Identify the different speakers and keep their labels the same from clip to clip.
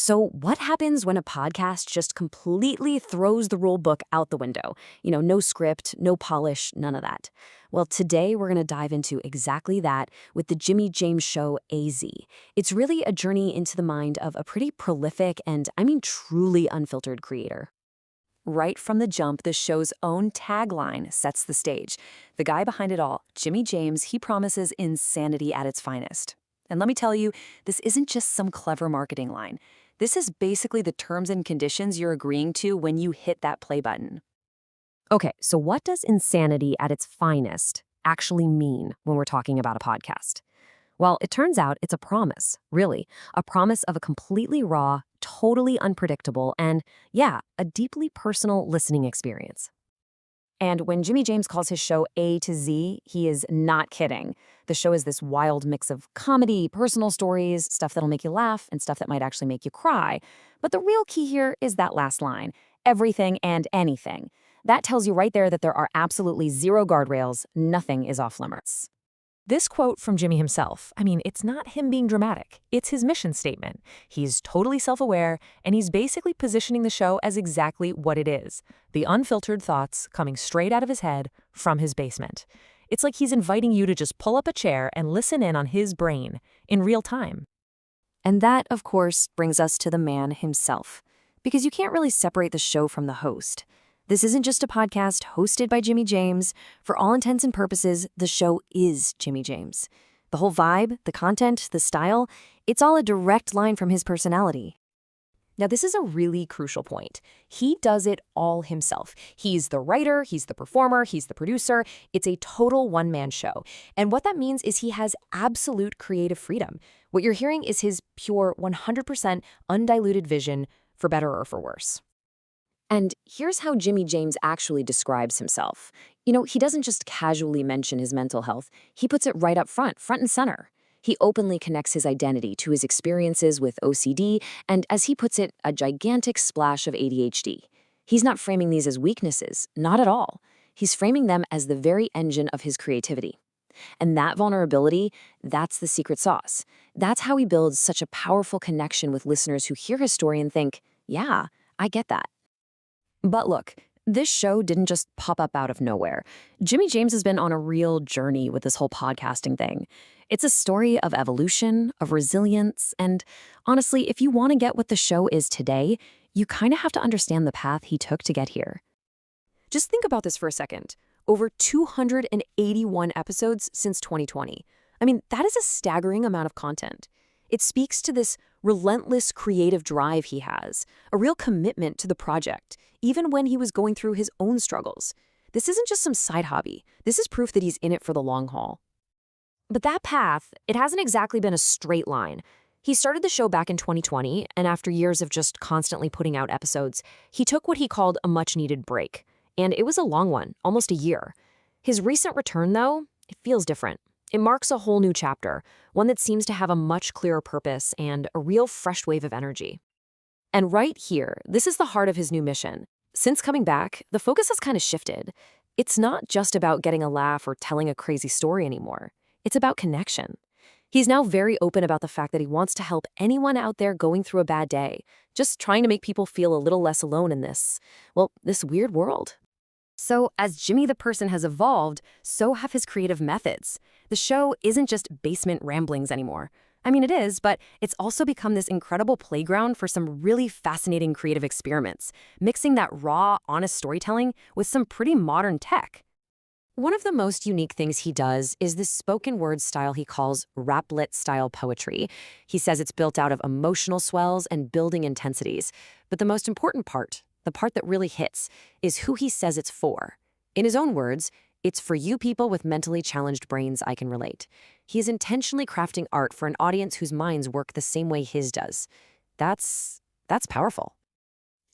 Speaker 1: So, what happens when a podcast just completely throws the rule book out the window? No script, no polish, none of that. Well, today we're going to dive into exactly that with the Jimmy James Show AZ. It's really a journey into the mind of a pretty prolific and, truly unfiltered creator. Right from the jump, the show's own tagline sets the stage. The guy behind it all, Jimmy James, he promises insanity at its finest. And let me tell you, this isn't just some clever marketing line. This is basically the terms and conditions you're agreeing to when you hit that play button. Okay, so what does insanity at its finest actually mean when we're talking about a podcast? Well, it turns out it's a promise, really, a promise of a completely raw, totally unpredictable, and, yeah, a deeply personal listening experience. And when Jimmy James calls his show A to Z, he is not kidding. The show is this wild mix of comedy, personal stories, stuff that'll make you laugh, and stuff that might actually make you cry. But the real key here is that last line, everything and anything. That tells you right there that there are absolutely zero guardrails, nothing is off limits.
Speaker 2: This quote from Jimmy himself, it's not him being dramatic. It's his mission statement. He's totally self-aware, and he's basically positioning the show as exactly what it is. The unfiltered thoughts coming straight out of his head from his basement. It's like he's inviting you to just pull up a chair and listen in on his brain in real time.
Speaker 1: And that, of course, brings us to the man himself. Because you can't really separate the show from the host. This isn't just a podcast hosted by Jimmy James. For all intents and purposes, the show is Jimmy James. The whole vibe, the content, the style, it's all a direct line from his personality.
Speaker 2: Now, this is a really crucial point. He does it all himself. He's the writer, he's the performer, he's the producer. It's a total one-man show. And what that means is he has absolute creative freedom. What you're hearing is his pure 100% undiluted vision, for better or for worse.
Speaker 1: And here's how Jimmy James actually describes himself. He doesn't just casually mention his mental health. He puts it right up front and center. He openly connects his identity to his experiences with OCD and, as he puts it, a gigantic splash of ADHD. He's not framing these as weaknesses, not at all. He's framing them as the very engine of his creativity. And that vulnerability, that's the secret sauce. That's how he builds such a powerful connection with listeners who hear his story and think, yeah, I get that. But look, this show didn't just pop up out of nowhere. Jimmy James has been on a real journey with this whole podcasting thing. It's a story of evolution, of resilience, and honestly, if you want to get what the show is today, you kind of have to understand the path he took to get here. Just think about this for a second. Over 281 episodes since 2020. That is a staggering amount of content. It speaks to this relentless creative drive he has, a real commitment to the project, even when he was going through his own struggles. This isn't just some side hobby. This is proof that he's in it for the long haul. But that path, it hasn't exactly been a straight line. He started the show back in 2020, and after years of just constantly putting out episodes, he took what he called a much-needed break. And it was a long one, almost a year. His recent return, though, it feels different. It marks a whole new chapter, one that seems to have a much clearer purpose and a real fresh wave of energy. And right here, this is the heart of his new mission. Since coming back, the focus has kind of shifted. It's not just about getting a laugh or telling a crazy story anymore. It's about connection. He's now very open about the fact that he wants to help anyone out there going through a bad day, just trying to make people feel a little less alone in this weird world. So as Jimmy the person has evolved, so have his creative methods. The show isn't just basement ramblings anymore. It is, but it's also become this incredible playground for some really fascinating creative experiments, mixing that raw, honest storytelling with some pretty modern tech. One of the most unique things he does is this spoken word style he calls raplet-style poetry. He says it's built out of emotional swells and building intensities. But the most important part, the part that really hits, is who he says it's for. In his own words, it's for you people with mentally challenged brains I can relate. He is intentionally crafting art for an audience whose minds work the same way his does. That's powerful.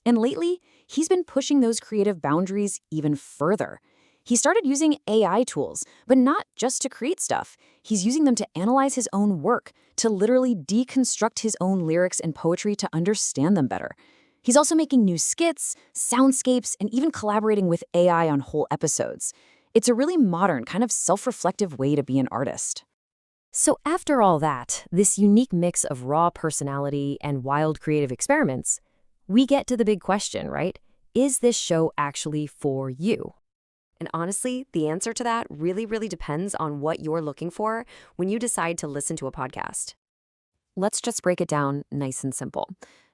Speaker 1: And lately, he's been pushing those creative boundaries even further. He started using AI tools, but not just to create stuff. He's using them to analyze his own work, to literally deconstruct his own lyrics and poetry to understand them better. He's also making new skits, soundscapes, and even collaborating with AI on whole episodes. It's a really modern, kind of self-reflective way to be an artist. So after all that, this unique mix of raw personality and wild creative experiments, we get to the big question, right? Is this show actually for you? And honestly, the answer to that really depends on what you're looking for when you decide to listen to a podcast. Let's just break it down nice and simple.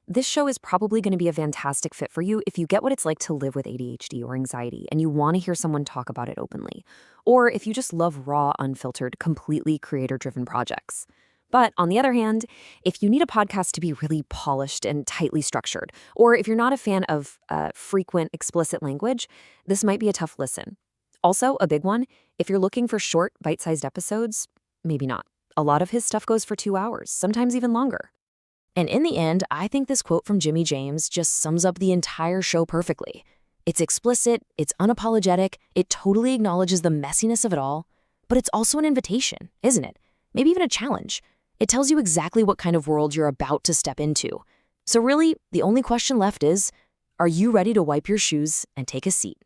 Speaker 1: This show is probably going to be a fantastic fit for you if you get what it's like to live with ADHD or anxiety and you want to hear someone talk about it openly. Or if you just love raw, unfiltered, completely creator-driven projects. But on the other hand, if you need a podcast to be really polished and tightly structured, or if you're not a fan of frequent, explicit language, this might be a tough listen. Also, a big one, if you're looking for short, bite-sized episodes, maybe not. A lot of his stuff goes for 2 hours, sometimes even longer. And in the end, I think this quote from Jimmy James just sums up the entire show perfectly. It's explicit, it's unapologetic, it totally acknowledges the messiness of it all, but it's also an invitation, isn't it? Maybe even a challenge. It tells you exactly what kind of world you're about to step into. So really, the only question left is, are you ready to wipe your shoes and take a seat?